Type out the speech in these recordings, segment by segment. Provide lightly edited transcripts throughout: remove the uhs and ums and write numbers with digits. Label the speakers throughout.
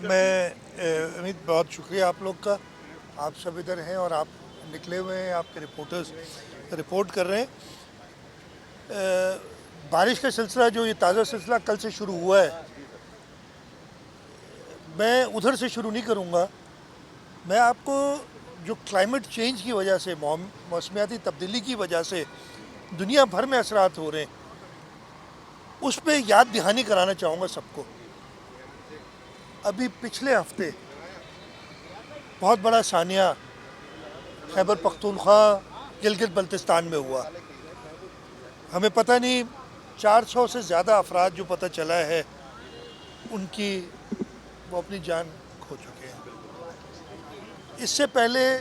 Speaker 1: अमित, बहुत शुक्रिया आप लोग का। आप सब इधर हैं और आप निकले हुए हैं, आपके रिपोर्टर्स रिपोर्ट कर रहे हैं। बारिश का सिलसिला जो ये ताज़ा सिलसिला कल से शुरू हुआ है, मैं उधर से शुरू नहीं करूँगा। मैं आपको जो क्लाइमेट चेंज की वजह से, मौसमियाती तब्दीली की वजह से दुनिया भर में असरात हो रहे हैं, उस पर याद दहानी कराना चाहूँगा सबको। अभी पिछले हफ्ते बहुत बड़ा सानिया खैबर पख्तूनख्वा गिलगित बल्तिस्तान में हुआ। हमें पता नहीं 400 से ज़्यादा अफराद जो पता चला है उनकी वो अपनी जान खो चुके हैं। इससे पहले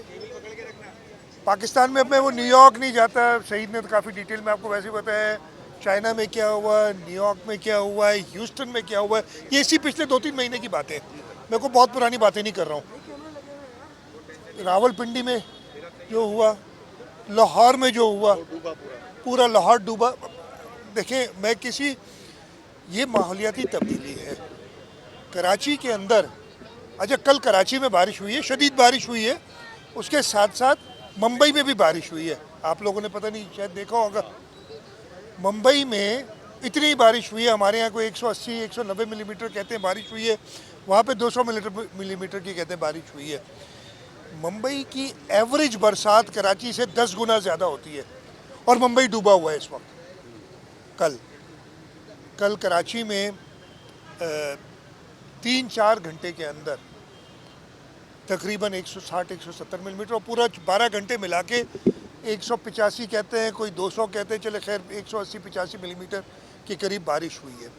Speaker 1: पाकिस्तान में, अब मैं वो न्यूयॉर्क नहीं जाता, शहीद ने तो काफ़ी डिटेल में आपको वैसे ही बताया है। चाइना में क्या हुआ, न्यूयॉर्क में क्या हुआ है, ह्यूस्टन में क्या हुआ है, ये इसी पिछले 2-3 महीने की बातें हैं। मैं को बहुत पुरानी बातें नहीं कर रहा हूँ। रावलपिंडी में जो हुआ, लाहौर में जो हुआ, पूरा लाहौर डूबा। देखें, ये माहौलियाती तब्दीली है। कराची के अंदर, अच्छा कल कराची में बारिश हुई है, शदीद बारिश हुई है। उसके साथ साथ मुंबई में भी बारिश हुई है। आप लोगों ने पता नहीं शायद देखा होगा, मुंबई में इतनी बारिश हुई है। हमारे यहाँ कोई 180-190 मिलीमीटर कहते हैं बारिश हुई है, वहाँ पे 200 मिलीमीटर की कहते हैं बारिश हुई है। मुंबई की एवरेज बरसात कराची से 10 गुना ज़्यादा होती है और मुंबई डूबा हुआ है इस वक्त। कल कराची में 3-4 घंटे के अंदर तकरीबन 160-170 मिलीमीटर, और पूरा 12 घंटे मिला के 185 कहते हैं, कोई 200 कहते हैं, चले खैर 180-85 मिलीमीटर के करीब बारिश हुई है।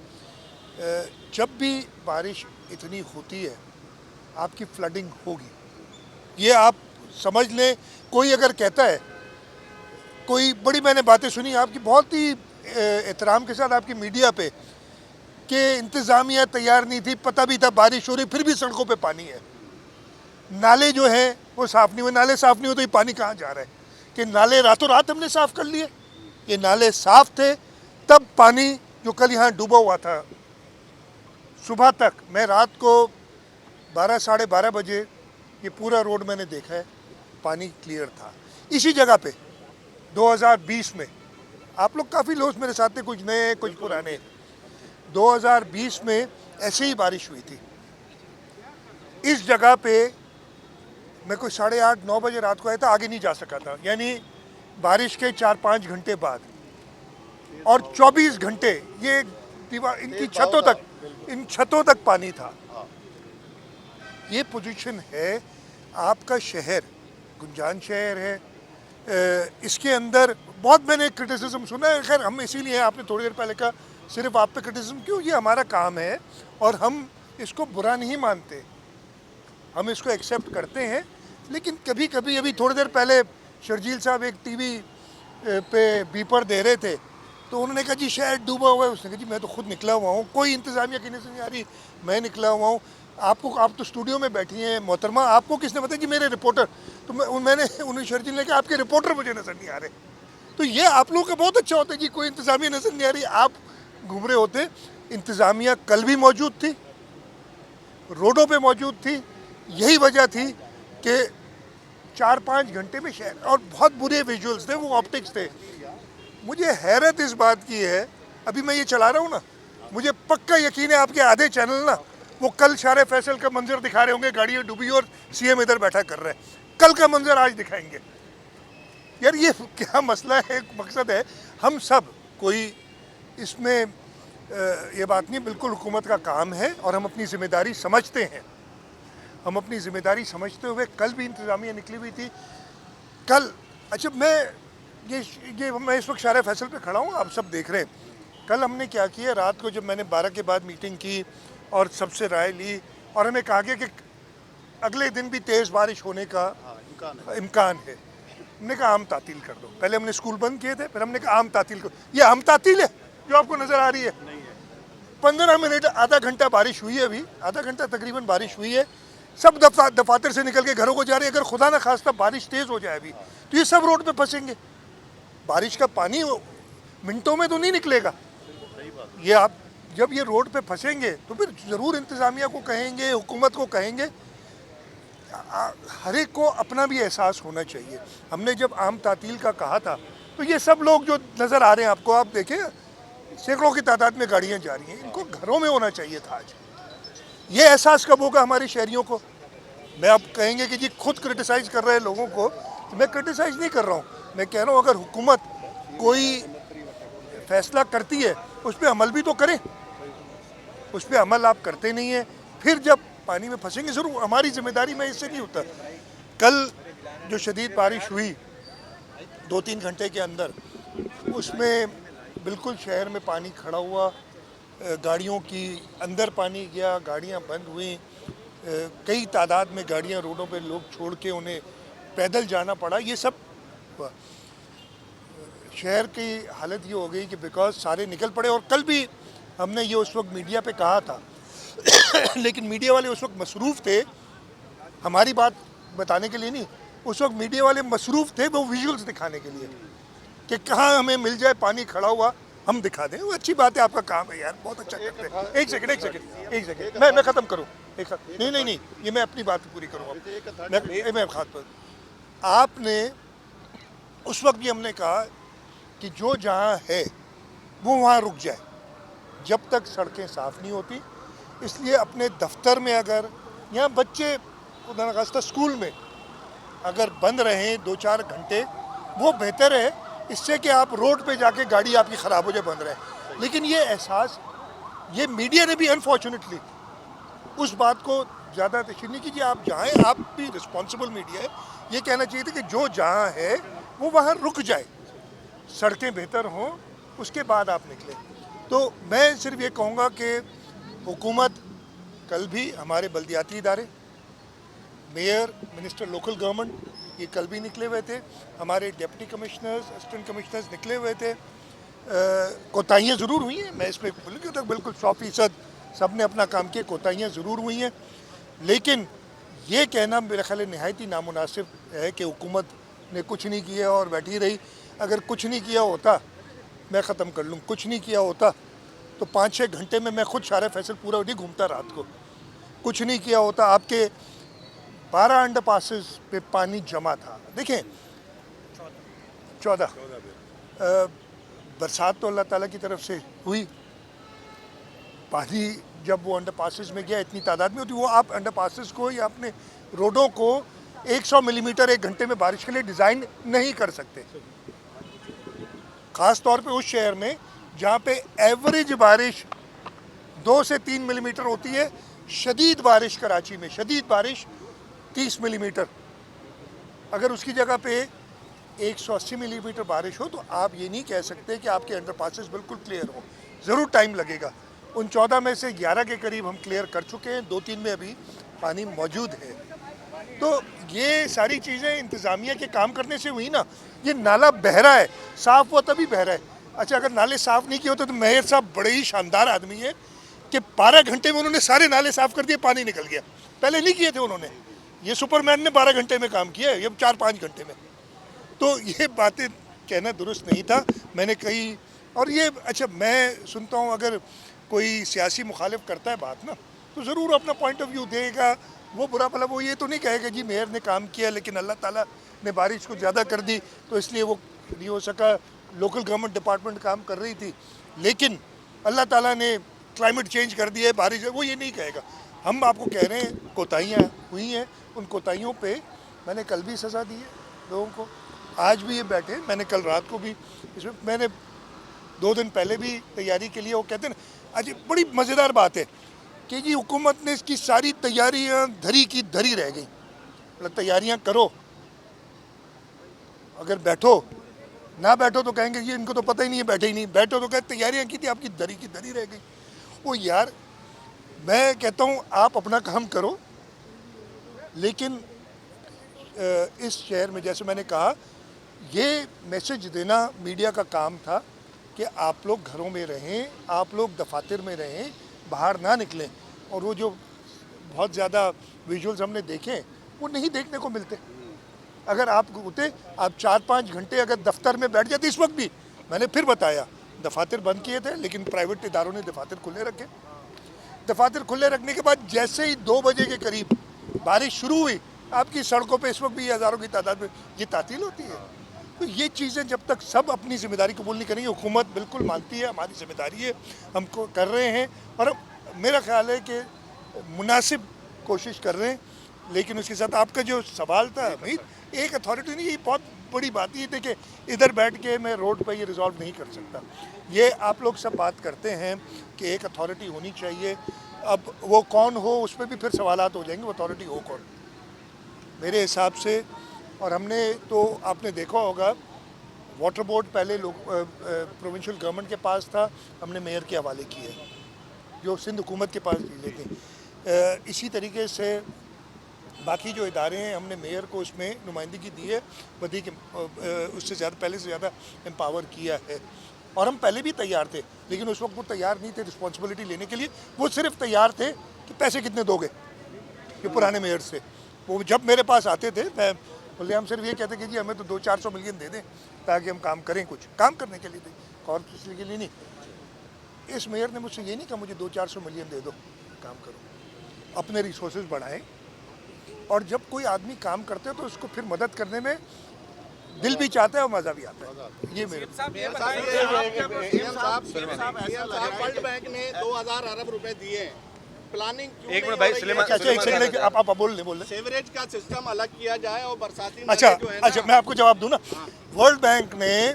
Speaker 1: जब भी बारिश इतनी होती है आपकी फ्लडिंग होगी, ये आप समझ लें। कोई अगर कहता है, कोई बड़ी मैंने बातें सुनी आपकी बहुत ही एहतराम के साथ आपकी मीडिया पे, कि इंतज़ामिया तैयार नहीं थी, पता भी था बारिश हो रही, फिर भी सड़कों पे पानी है। नाले जो हैं वो साफ़ नहीं हुए। नाले साफ़ नहीं हुए तो ये पानी कहाँ जा रहा है? कि नाले रातों रात हमने साफ़ कर लिए? ये नाले साफ़ थे तब पानी जो कल यहाँ डूबा हुआ था सुबह तक, मैं रात को 12-साढ़े 12 बजे ये पूरा रोड मैंने देखा है, पानी क्लियर था। इसी जगह पे 2020 में, आप लोग काफ़ी लोग मेरे साथ थे, कुछ नए कुछ पुराने, 2020 में ऐसे ही बारिश हुई थी इस जगह पे। मैं कोई 8:30-9 बजे रात को आया था, आगे नहीं जा सका था, यानी बारिश के 4-5 घंटे बाद, और 24 घंटे ये दीवार, इन छतों तक पानी था। ये पोजीशन है। आपका शहर गुंजान शहर है, इसके अंदर बहुत मैंने क्रिटिसिज्म सुना है। खैर हम इसीलिए, आपने थोड़ी देर पहले कहा सिर्फ आप पे क्रिटिसिज्म क्यों, ये हमारा काम है और हम इसको बुरा नहीं मानते, हम इसको एक्सेप्ट करते हैं। लेकिन कभी कभी, अभी थोड़ी देर पहले शर्जील साहब एक टीवी पे बीपर दे रहे थे, तो उन्होंने कहा जी शहर डूबा हुआ है। उसने कहा जी मैं तो खुद निकला हुआ हूँ, कोई इंतज़ामिया की नज़र नहीं आ रही, मैं निकला हुआ हूँ। आप तो स्टूडियो में बैठी हैं मोहतरमा, आपको किसने बताया? जी मेरे रिपोर्टर। तो मैंने उन्हें शर्जील ने कहा आपके रिपोर्टर मुझे नज़र नहीं आ रहे। तो ये आप लोगों का बहुत अच्छा होता है जी, कोई इंतज़ामिया नज़र नहीं आ रही, आप घूम रहे होते। इंतज़ामिया कल भी मौजूद थी, रोडों पे मौजूद थी। यही वजह थी कि 4-5 घंटे में शहर, और बहुत बुरे विजुअल्स थे, वो ऑप्टिक्स थे। मुझे हैरत इस बात की है, अभी मैं ये चला रहा हूँ ना, मुझे पक्का यकीन है आपके आधे चैनल ना वो कल शारे फैसल का मंजर दिखा रहे होंगे, गाड़ियाँ डूबी और सीएम इधर बैठा कर रहे हैं। कल का मंजर आज दिखाएंगे। यार ये क्या मसला है? एक मकसद है, हम सब कोई इसमें ये बात नहीं, बिल्कुल हुकूमत का काम है और हम अपनी ज़िम्मेदारी समझते हैं। हम अपनी ज़िम्मेदारी समझते हुए, कल भी इंतज़ामिया निकली हुई थी। कल, अच्छा मैं इस वक्त शारे फैसल पे खड़ा हूँ, आप सब देख रहे हैं। कल हमने क्या किया, रात को जब मैंने 12 के बाद मीटिंग की और सबसे राय ली, और हमें कहा गया कि अगले दिन भी तेज़ बारिश होने का इम्कान है। हमने कहा आम तातील कर दो। पहले हमने स्कूल बंद किए थे, फिर हमने कहा आम तातील करो। ये आम तातील है जो आपको नज़र आ रही है? 15 मिनट, आधा घंटा बारिश हुई है, अभी आधा घंटा तकरीबन बारिश हुई है। सब दफातर से निकल के घरों को जा रहे हैं। अगर खुदा ना खास्ता बारिश तेज़ हो जाए अभी, तो ये सब रोड पे फंसेंगे। बारिश का पानी मिनटों में तो नहीं निकलेगा। ये आप जब ये रोड पे फंसेंगे तो फिर ज़रूर इंतज़ामिया को कहेंगे, हुकूमत को कहेंगे। हर एक को अपना भी एहसास होना चाहिए। हमने जब आम तातील का कहा था तो ये सब लोग जो नज़र आ रहे हैं आपको, आप देखें सैकड़ों की तादाद में गाड़ियाँ जा रही हैं, इनको घरों में होना चाहिए था आज। ये एहसास कब होगा हमारे शहरियों को? मैं आप कहेंगे कि जी खुद क्रिटिसाइज़ कर रहे हैं लोगों को, तो मैं क्रिटिसाइज़ नहीं कर रहा हूँ। मैं कह रहा हूँ अगर हुकूमत कोई फैसला करती है उस पर अमल भी तो करें। उस पर अमल आप करते नहीं हैं, फिर जब पानी में फंसेंगे ज़रूर हमारी जिम्मेदारी में इससे नहीं होता। कल जो शदीद बारिश हुई 2-3 घंटे के अंदर, उसमें बिल्कुल शहर में पानी खड़ा हुआ, गाड़ियों की अंदर पानी गया, गाड़ियां बंद हुई, कई तादाद में गाड़ियां रोडों पे लोग छोड़ के उन्हें पैदल जाना पड़ा। ये सब हुआ। शहर की हालत ये हो गई कि बिकॉज सारे निकल पड़े। और कल भी हमने ये उस वक्त मीडिया पे कहा था लेकिन मीडिया वाले उस वक्त मसरूफ़ थे, हमारी बात बताने के लिए नहीं, उस वक्त मीडिया वाले मसरूफ़ थे वो विजुअल्स दिखाने के लिए कि कहाँ हमें मिल जाए पानी खड़ा हुआ हम दिखा दें। वो अच्छी बात है, आपका काम है यार, बहुत अच्छा करते हैं। एक सेकंड मैं ख़त्म करूँ। नहीं, ये मैं अपनी बात पूरी करूँगा। मैं खास पर आपने उस वक्त भी हमने कहा कि जो जहाँ है वो वहाँ रुक जाए जब तक सड़कें साफ़ नहीं होती। इसलिए अपने दफ्तर में अगर यहाँ बच्चे खुदा खास्ता स्कूल में अगर बंद रहें 2-4 घंटे वो बेहतर है, इससे कि आप रोड पे जाके गाड़ी आपकी ख़राब हो जाए, बंद रहे। लेकिन ये एहसास ये मीडिया ने भी अनफॉर्चुनेटली उस बात को ज़्यादा तशरीह नहीं कीजिए। आप जहाँ हैं, आप भी रिस्पॉन्सिबल मीडिया है, ये कहना चाहिए था कि जो जहाँ है वो वहाँ रुक जाए, सड़कें बेहतर हों, उसके बाद आप निकलें। तो मैं सिर्फ ये कहूँगा कि हुकूमत कल भी हमारे बल्दियाती इदारे, मेयर, मिनिस्टर लोकल गवर्नमेंट ये कल भी निकले हुए थे, हमारे डिप्टी कमिश्नर्स, असिस्टेंट कमिश्नर्स निकले हुए थे। कोताहियाँ ज़रूर हुई हैं, मैं इसमें बिल्कुल 100% सब ने अपना काम किया, कोताहियाँ ज़रूर हुई हैं। लेकिन ये कहना मेरे ख्याल नहायत ही नामुनासिब है कि हुकूमत ने कुछ नहीं किया और बैठी रही। अगर कुछ नहीं किया होता, मैं ख़त्म कर लूँ, कुछ नहीं किया होता तो 5-6 घंटे में मैं खुद शारे फैसल पूरा नहीं घूमता रात को। कुछ नहीं किया होता, आपके 12 अंडर पासेस पे पानी जमा था। देखें 14 बरसात तो अल्लाह ताला की तरफ से हुई, पानी जब वो अंडर पासेस में गया इतनी तादाद में होती, वो आप अंडर पासेस को या अपने रोडों को 100 मिलीमीटर 1 घंटे में बारिश के लिए डिज़ाइन नहीं कर सकते। ख़ास तौर पे उस शहर में जहाँ पे एवरेज बारिश 2 से 3 मिलीमीटर होती है, शदीद बारिश कराची में शदीद बारिश 30 मिलीमीटर, अगर उसकी जगह पे 180 मिलीमीटर बारिश हो तो आप ये नहीं कह सकते कि आपके अंडर पासेस बिल्कुल क्लियर हो। ज़रूर टाइम लगेगा। उन 14 में से 11 के करीब हम क्लियर कर चुके हैं, 2-3 में अभी पानी मौजूद है। तो ये सारी चीज़ें इंतज़ामिया के काम करने से हुई ना। ये नाला बह रहा है, साफ़ हुआ तभी बह रहा है। अच्छा, अगर नाले साफ़ नहीं किए होते तो मेयर साहब बड़े ही शानदार आदमी है कि 12 घंटे में उन्होंने सारे नाले साफ़ कर दिए, पानी निकल गया। पहले नहीं किए थे उन्होंने, ये सुपरमैन ने 12 घंटे में काम किया है, ये 4-5 घंटे में। तो ये बातें कहना दुरुस्त नहीं था। मैंने कही, और ये अच्छा मैं सुनता हूँ अगर कोई सियासी मुखालिफ करता है बात ना, तो ज़रूर अपना पॉइंट ऑफ व्यू देगा। वो बुरा भला वो ये तो नहीं कहेगा जी मेयर ने काम किया लेकिन अल्लाह ताला ने बारिश को ज़्यादा कर दी तो इसलिए वो नहीं हो सका, लोकल गवर्नमेंट डिपार्टमेंट काम कर रही थी लेकिन अल्लाह ताला ने क्लाइमेट चेंज कर दिया है, बारिश है, वो ये नहीं कहेगा। हम आपको कह रहे हैं कोताहियाँ हुई हैं, उन कोताहियों पे मैंने कल भी सज़ा दी है लोगों को, आज भी ये बैठे। मैंने कल रात को भी इसमें मैंने 2 दिन पहले भी तैयारी के लिए, वो कहते हैं ना, आज बड़ी मज़ेदार बात है कि जी हुकूमत ने इसकी सारी तैयारियां धरी की धरी रह गई। मतलब तैयारियां करो, अगर बैठो ना बैठो तो कहेंगे ये इनको तो पता ही नहीं है, बैठे ही नहीं, बैठो तो कहे तैयारियां की थी आपकी धरी की धरी रह गई। वो यार मैं कहता हूँ आप अपना काम करो, लेकिन इस शहर में जैसे मैंने कहा ये मैसेज देना मीडिया का काम था कि आप लोग घरों में रहें, आप लोग दफातर में रहें, बाहर ना निकलें। और वो जो बहुत ज़्यादा विजुअल्स हमने देखे वो नहीं देखने को मिलते। अगर आप होते, आप 4-5 घंटे अगर दफ्तर में बैठ जाते, इस वक्त भी मैंने फिर बताया दफातर बंद किए थे, लेकिन प्राइवेट इदारों ने दफातर खुले रखे। दफातर खुले रखने के बाद जैसे ही 2 बजे के करीब बारिश शुरू हुई, आपकी सड़कों पे इस वक्त भी हज़ारों की तादाद में ये तातील होती है। तो ये चीज़ें जब तक सब अपनी जिम्मेदारी कबूल नहीं करेंगे, हुकूमत बिल्कुल मानती है हमारी जिम्मेदारी है, हमको कर रहे हैं, और मेरा ख्याल है कि मुनासिब कोशिश कर रहे हैं। लेकिन उसके साथ आपका जो सवाल था हमीद, एक अथॉरिटी नहीं, ये बहुत बड़ी बात है। देखिए, इधर बैठ के मैं रोड पर ये रिजॉल्व नहीं कर सकता। ये आप लोग सब बात करते हैं कि एक अथॉरिटी होनी चाहिए, अब वो कौन हो उस पर भी फिर सवालात हो जाएंगे, वो अथॉरिटी हो कौन मेरे हिसाब से। और हमने तो आपने देखा होगा, वाटर बोर्ड पहले लोग प्रोविंशियल गवर्नमेंट के पास था, हमने मेयर के हवाले किया, जो सिंध हुकूमत के पास लेते। इसी तरीके से बाकी जो इदारे हैं, हमने मेयर को उसमें नुमाइंदगी दी है, बदी के उससे ज़्यादा, पहले से ज़्यादा एम्पावर किया है। और हम पहले भी तैयार थे, लेकिन उस वक्त वो तैयार नहीं थे रिस्पॉन्सिबिलिटी लेने के लिए। वो सिर्फ तैयार थे कि पैसे कितने दोगे, ये पुराने मेयर से। वो जब मेरे पास आते थे, मैं बोले, हम सिर्फ ये कहते कि जी हमें तो 200-400 मिलियन दे दें ताकि हम काम करें, कुछ काम करने के लिए थे, और किसी के लिए नहीं। इस मेयर ने मुझसे ये नहीं कहा मुझे 200-400 मिलियन दे दो, काम करो, अपने रिसोर्सेज बढ़ाएं। और जब कोई आदमी काम करते हैं तो उसको फिर मदद करने में दिल भी चाहता है और मज़ा भी आता है। ये मेरे
Speaker 2: वर्ल्ड बैंक ने 2000 अरब रुपए दिए, प्लानिंग क्यों
Speaker 3: एक
Speaker 2: नहीं
Speaker 3: मिनट भाई,
Speaker 2: हो रही
Speaker 3: सुलेमान,
Speaker 2: है?
Speaker 1: अच्छा, आप बोल ले।
Speaker 2: सीवरेज का सिस्टम अलग किया जाए और बरसाती
Speaker 1: अच्छा
Speaker 2: नाले जो है ना,
Speaker 1: अच्छा, मैं आपको जवाब दूं ना। वर्ल्ड बैंक ने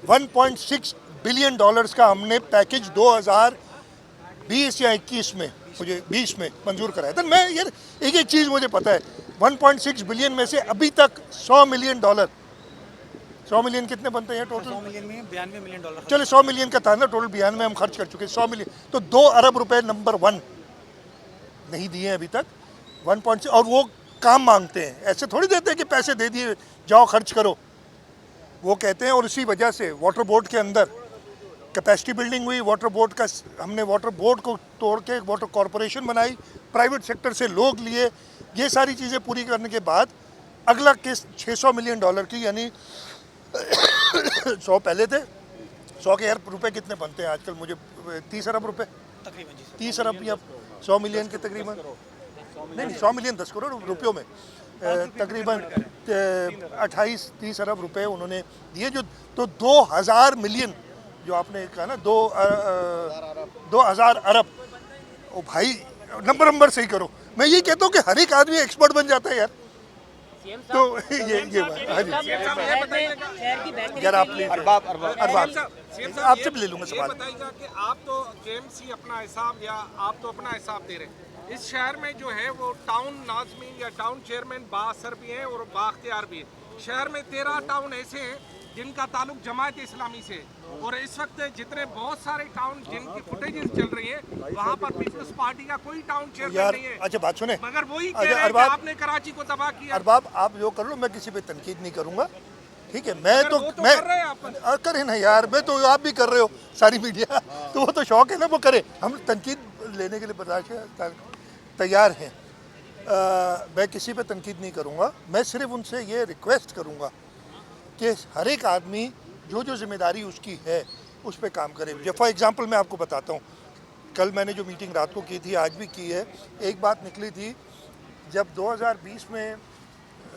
Speaker 1: 1.6 बिलियन डॉलर्स का हमने पैकेज 2020 या 21 में, मुझे 20 में मंजूर कराया था। मैं यार एक एक चीज़ मुझे पता है, 1.6 बिलियन में से अभी तक 100 मिलियन डॉलर, 100 मिलियन कितने बनते हैं टोटल?
Speaker 4: 100 मिलियन में 92 मिलियन डॉलर।
Speaker 1: चले 100 मिलियन का था ना टोटल, 92 हम खर्च कर चुके, 100 मिलियन तो 2 अरब रुपए नंबर 1 नहीं दिए अभी तक। 1.6, और वो काम मांगते हैं, ऐसे थोड़ी देते हैं कि पैसे दे दिए जाओ खर्च करो, वो कहते हैं। और इसी वजह से वाटर बोर्ड के अंदर कैपेसिटी बिल्डिंग हुई, वाटर बोर्ड का, हमने वाटर बोर्ड को तोड़ के वाटर कॉरपोरेशन बनाई, प्राइवेट सेक्टर से लोग लिए, ये सारी चीज़ें पूरी करने के बाद अगला किस्त 600 मिलियन डॉलर की, यानी 100 पहले थे, 100 के रुपए कितने बनते हैं आजकल, मुझे 30 अरब रुपए
Speaker 4: तकरीबन जी
Speaker 1: 30 अरब या 100 मिलियन के तकरीबन, नहीं 100 मिलियन 10 करोड़ रुपयों में तकरीबन 28-30 अरब रुपए उन्होंने दिए। जो तो 2000 मिलियन जो आपने कहा ना, 2000 अरब, ओ भाई नंबर सही करो। मैं ये कहता हूँ कि हर एक आदमी एक्सपर्ट बन जाता है यार। तो ये बात, हाँ जी यार, आप प्लीज आपसे भी ले लूँगा सवाल।
Speaker 5: बताइएगा कि आप तो जेएमसी अपना हिसाब, या आप तो अपना हिसाब दे रहे हैं, इस शहर में जो है वो टाउन नाज़मीन या टाउन चेयरमैन बाअसर भी हैं और बाख्तियार भी हैं। शहर में 13 टाउन ऐसे हैं जिनका ताल्लुक जमात इस्लामी से, और इस वक्त जितने बहुत सारे टाउन जिनकी फुटेजेस चल रही हैं, वहाँ पर पीपल्स पार्टी का कोई टाउन चेयरमैन नहीं है।
Speaker 1: अच्छा बात सुने,
Speaker 5: मगर वही कह रहे हैं कि आपने कराची को तबाह किया।
Speaker 1: अरबाब आप जो कर लो, मैं किसी पे तनकीद नहीं करूँगा, ठीक है। मैं तो मैं
Speaker 5: कर रहे हैं आप,
Speaker 1: करे ना यार, मैं तो, आप भी कर रहे हो, सारी मीडिया, तो वो तो शौक है ना, वो करे। हम तनकीद लेने के लिए बर्दाश्त तैयार हैं। मैं किसी पे तनकीद नहीं करूँगा, मैं सिर्फ उनसे ये रिक्वेस्ट करूँगा कि हर एक आदमी जो जो जिम्मेदारी उसकी है उस पर काम करे। जब फॉर एग्ज़ाम्पल मैं आपको बताता हूँ, कल मैंने जो मीटिंग रात को की थी, आज भी की है, एक बात निकली थी, जब 2020 में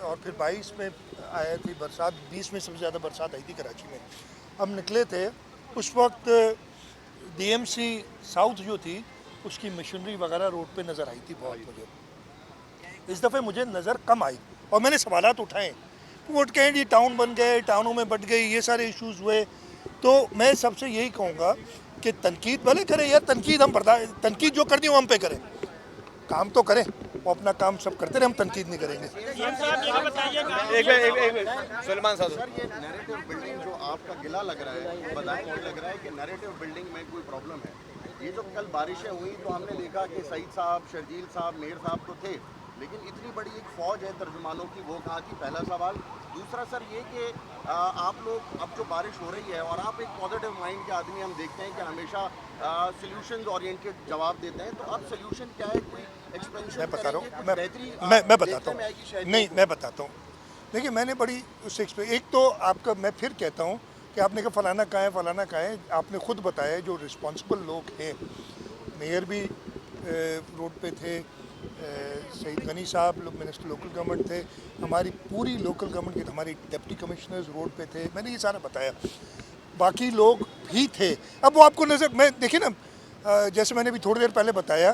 Speaker 1: और फिर 22 में आई थी बरसात, 20 में सबसे ज़्यादा बरसात आई थी कराची में, हम निकले थे, उस वक्त डीएमसी साउथ जो थी उसकी मशीनरी वगैरह रोड पे नज़र आई थी बहुत। मुझे इस दफ़े मुझे नज़र कम आई, और मैंने सवालात उठाए, वो कहें जी टाउन बन गए, टाउनों में बट गई, ये सारे इश्यूज़ हुए। तो मैं सबसे यही कहूँगा कि तनकीद भले करें यार, तनकीद हम तनकीद जो कर दी वो हम पे करें, काम तो करें, वो अपना काम सब करते रहे, हम तनकीद नहीं करेंगे।
Speaker 3: सुलेमान साहब,
Speaker 2: सर ये नैरेटिव बिल्डिंग जो आपका गिला लग रहा है, बताएं कि लग रहा है कि नैरेटिव बिल्डिंग में कोई प्रॉब्लम है। ये जो कल बारिशें हुई तो हमने देखा कि सईद साहब, शर्जील साहब, मेयर साहब तो थे, लेकिन इतनी बड़ी एक फ़ौज है तर्जुमानों की, वो कहाँ थी? पहला सवाल। दूसरा सर ये कि आप लोग, अब जो बारिश हो रही है और आप एक पॉजिटिव माइंड के आदमी, हम देखते हैं कि हमेशा सॉल्यूशंस ओरिएंटेड जवाब देते हैं, तो अब सॉल्यूशन क्या है? कोई एक्सपेंशन?
Speaker 1: मैं बता रहा हूँ,
Speaker 2: मैं
Speaker 1: मैं बताता हूँ, नहीं मैं बताता हूँ। देखिए मैंने बड़ी उससे एक तो आपका, मैं फिर कहता हूँ कि आपने कहा फलाना कहाँ है, फलाना कहाँ है। आपने खुद बताया जो रिस्पॉन्सिबल लोग हैं, मेयर भी रोड पे थे, सईद गनी साहब मिनिस्टर लोकल गवर्नमेंट थे, हमारी पूरी लोकल गवर्नमेंट के हमारे डिप्टी कमिश्नर्स रोड पे थे, मैंने ये सारा बताया, बाकी लोग भी थे। अब वो आपको नज़र मैं देखिए ना, जैसे मैंने भी थोड़ी देर पहले बताया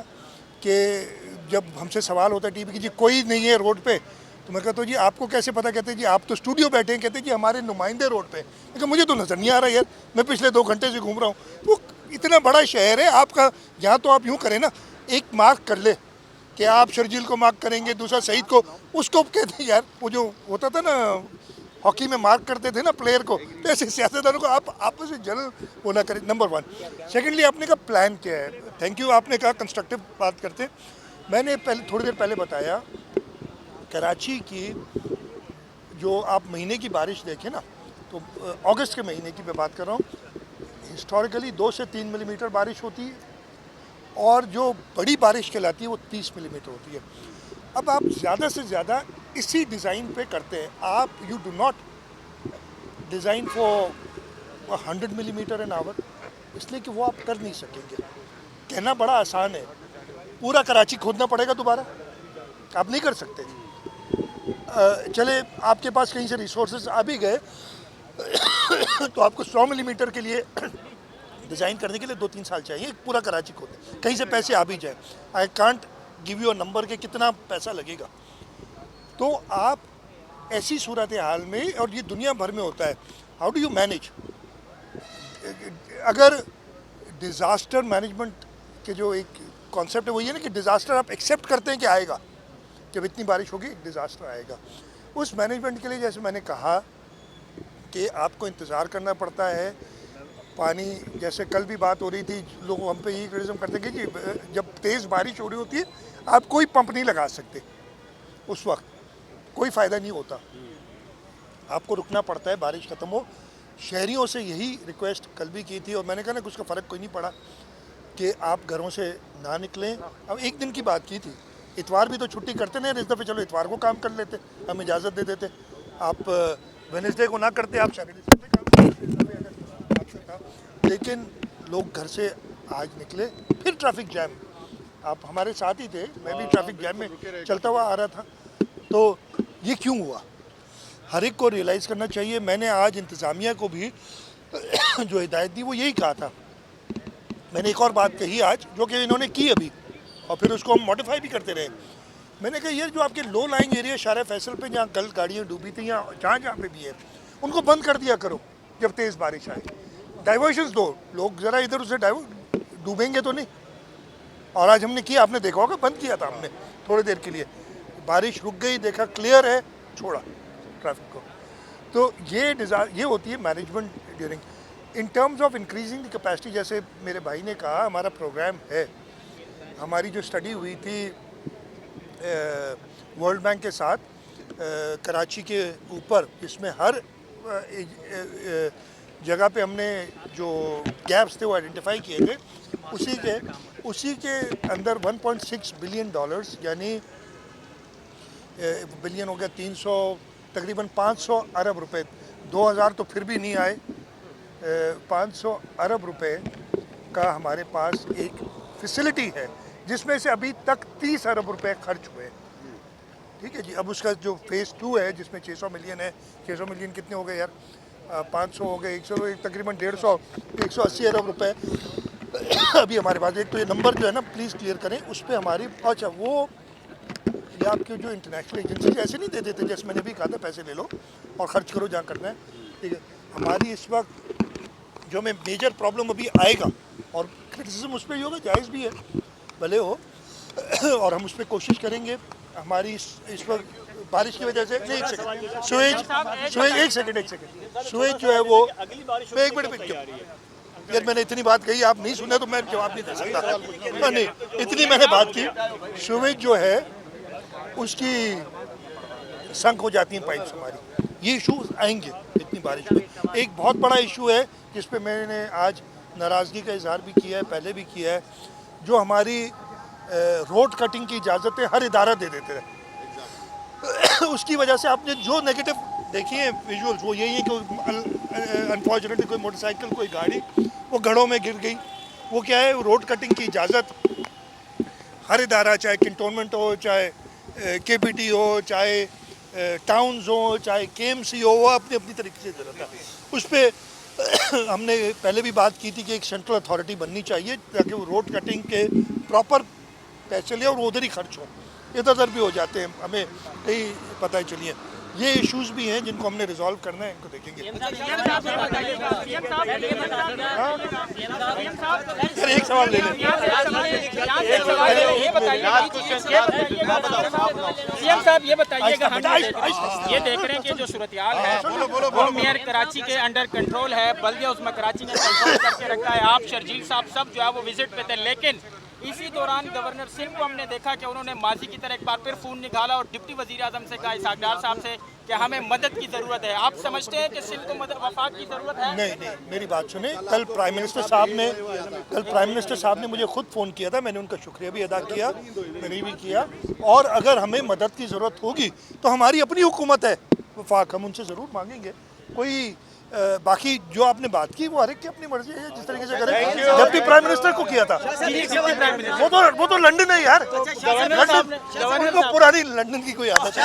Speaker 1: कि जब हमसे सवाल होता है टीवी की जी कोई नहीं है रोड पे, तो मैं कहता हूँ जी आपको कैसे पता, कहते हैं जी आप तो स्टूडियो बैठे हैं, कहते हैं जी हमारे नुमाइंदे रोड पे। मैं कहा मुझे तो नज़र नहीं आ रहा यार, मैं पिछले 2 घंटे से घूम रहा हूँ। तो इतना बड़ा शहर है आपका, यहाँ तो आप यूँ करें ना, एक मार्क कर ले कि आप शर्जील को मार्क करेंगे, दूसरा सईद को, उसको कहते हैं यार वो जो होता था ना हॉकी में मार्क करते थे ना प्लेयर को, तो ऐसे सियासतदानों को आप आपस में जनरल वो ना करें, नंबर 1। सेकेंडली आपने कहा प्लान क्या है, थैंक यू, आपने कहा कंस्ट्रक्टिव बात करते। मैंने पहले थोड़ी देर पहले बताया कराची की जो आप महीने की बारिश देखें ना, तो अगस्त के महीने की मैं बात कर रहा हूँ, हिस्टोरिकली 2 से 3 मिलीमीटर बारिश होती है, और जो बड़ी बारिश कहलाती है वो 30 मिलीमीटर होती है। अब आप ज़्यादा से ज़्यादा इसी डिज़ाइन पे करते हैं आप, you do not design for 100 millimetre an hour, इसलिए कि वो आप कर नहीं सकेंगे। कहना बड़ा आसान है, पूरा कराची खोदना पड़ेगा दोबारा, आप नहीं कर सकते। चले आपके पास कहीं से रिसोर्सेज आ भी गए तो आपको 100 मिलीमीटर के लिए डिज़ाइन करने के लिए 2-3 साल चाहिए, पूरा कराची खोदे, कहीं से पैसे आ भी जाए। I can't give you a number के कितना पैसा लगेगा। तो आप ऐसी सूरत हाल में, और ये दुनिया भर में होता है, हाउ डू यू मैनेज, अगर डिज़ास्टर मैनेजमेंट के जो एक कॉन्सेप्ट है वो ये ना कि डिज़ास्टर आप एक्सेप्ट करते हैं कि आएगा, जब इतनी बारिश होगी डिज़ास्टर आएगा। उस मैनेजमेंट के लिए जैसे मैंने कहा कि आपको इंतज़ार करना पड़ता है। पानी, जैसे कल भी बात हो रही थी, लोग हम पे यही क्रिटिसिज्म करते हैं कि जी जब तेज़ बारिश हो रही होती है आप कोई पंप नहीं लगा सकते, उस वक्त कोई फ़ायदा नहीं होता, आपको रुकना पड़ता है बारिश ख़त्म हो। शहरियों से यही रिक्वेस्ट कल भी की थी, और मैंने कहा ना उसका फ़र्क कोई नहीं पड़ा कि आप घरों से ना निकलें। अब एक दिन की बात की थी, इतवार भी तो छुट्टी करते नहीं, इस दफ़े चलो इतवार को काम कर लेते, हम इजाज़त दे देते, आप वेडनेसडे को ना करते, आप सैटरडे संडे काम करते, लेकिन लोग घर से आज निकले। फिर ट्रैफिक जैम, आप हमारे साथ ही थे, मैं भी ट्रैफिक जैम में चलता हुआ आ रहा था। तो ये क्यों हुआ, हर एक को रियलाइज़ करना चाहिए। मैंने आज इंतज़ामिया को भी जो हिदायत दी वो यही कहा था। मैंने एक और बात कही आज जो कि इन्होंने की अभी, और फिर उसको हम मॉडिफाई भी करते रहे। मैंने कहा ये जो आपके लो लाइंग एरिया शारा फैसल पे जहाँ कल गाड़ियाँ डूबी थी या जहाँ जहाँ पे भी है, उनको बंद कर दिया करो जब तेज़ बारिश आए, डाइवर्शंस दो, लोग ज़रा इधर उधर डूबेंगे तो नहीं। और आज हमने किया, आपने देखा होगा, बंद किया था हमने थोड़ी देर के लिए, बारिश रुक गई, देखा क्लियर है, छोड़ा ट्रैफिक को। तो ये होती है management during. In terms of increasing the capacity, जैसे मेरे भाई ने कहा, हमारा प्रोग्राम है, हमारी जो स्टडी हुई थी वर्ल्ड बैंक के साथ कराची के ऊपर, इसमें हर जगह पे हमने जो गैप्स थे वो आइडेंटिफाई किए थे, उसी के अंदर 1.6 बिलियन डॉलर्स, यानी बिलियन हो गया 300, तकरीबन 500 अरब रुपए, 2000 तो फिर भी नहीं आए, 500 अरब रुपए का हमारे पास एक फैसिलिटी है, जिसमें से अभी तक 30 अरब रुपए खर्च हुए। ठीक है जी, अब उसका जो फेज़ 2 है जिसमें 600 मिलियन है, 600 मिलियन कितने हो गए यार, 500 हो गए, 100, तकरीबन 150, 180 अरब रुपए अभी हमारे पास। एक तो ये नंबर जो है ना प्लीज़ क्लियर करें, उस पर हमारी, अच्छा वो ये आपके जो इंटरनेशनल एजेंसी ऐसे नहीं दे देते, जैसे मैंने भी कहा था पैसे ले लो और ख़र्च करो जहाँ करना है। ठीक है, हमारी इस वक्त जो हमें मेजर प्रॉब्लम अभी आएगा, और क्रिटिसिज्म उस पर ही होगा, जायज़ भी है, भले हो, और हम उस पर कोशिश करेंगे। हमारी इस वक्त बारिश की वजह से, एक सेकंड, सुएज जो है वो, एक मिनट यार मैंने इतनी बात कही, आप नहीं सुने तो मैं जवाब नहीं दे सकता। नहीं, इतनी मैंने बात की, सुएज जो है उसकी संक हो जाती हैं पाइप्स हमारी, ये इशू आएंगे इतनी बारिश में। एक बहुत बड़ा इशू है जिस पे मैंने आज नाराज़गी का इजहार भी किया है, पहले भी किया है, जो हमारी रोड कटिंग की इजाज़तें हर इदारा दे देते हैं उसकी वजह से आपने जो नेगेटिव देखिए विजुअल्स वो यही है कि अनफॉर्चुनेटली कोई मोटरसाइकिल कोई गाड़ी वो गढ़ों में गिर गई। वो क्या है, रोड कटिंग की इजाज़त हर इदारा, चाहे कंटोनमेंट हो, चाहे केपीटी हो, चाहे टाउन्स हो, चाहे केएमसी हो, वो अपनी अपनी तरीके से ज़रूरत है। उस पर हमने पहले भी बात की थी कि एक सेंट्रल अथॉरिटी बननी चाहिए ताकि वो रोड कटिंग के प्रॉपर पैसे ले और वो उधर ही खर्च हो, इधर उधर भी हो जाते हैं, हमें कहीं पता ही चलिए। ये इश्यूज भी हैं जिनको हमने रिजॉल्व करना है, इनको देखेंगे। सर एक सवाल ले लें।
Speaker 3: सीएम साहब ये बताइएगा, हम ये देख रहे हैं कि जो सूरत-ए-हाल है वो मेयर कराची के अंडर कंट्रोल है, बल्दिया उसमें कराची ने कंट्रोल करके रखा है। आप शर्जील साहब सब जो है वो विजिट पे थे, लेकिन इसी दौरान गवर्नर सिंह को हमने देखा कि उन्होंने माजी की तरह एक बार फिर फ़ोन निकाला और डिप्टी वज़ीर आज़म से कहा, इसहाक़ डार साहब से, कि हमें मदद की ज़रूरत है। आप समझते हैं कि सिंध को मदद वफाक की ज़रूरत है?
Speaker 1: नहीं, मेरी बात सुने। कल प्राइम मिनिस्टर साहब ने मुझे खुद फ़ोन किया था, मैंने उनका शुक्रिया भी अदा किया, मैंने भी किया। और अगर हमें मदद की ज़रूरत होगी तो हमारी अपनी हुकूमत है वफाक, हम उनसे ज़रूर मांगेंगे। कोई बाकी जो आपने बात की वो हर एक की अपनी मर्जी है, जिस तरीके से करें। जब भी प्राइम मिनिस्टर को किया था वो तो लंदन है यार, लंदन, उनको पुरानी लंदन की कोई आदत है।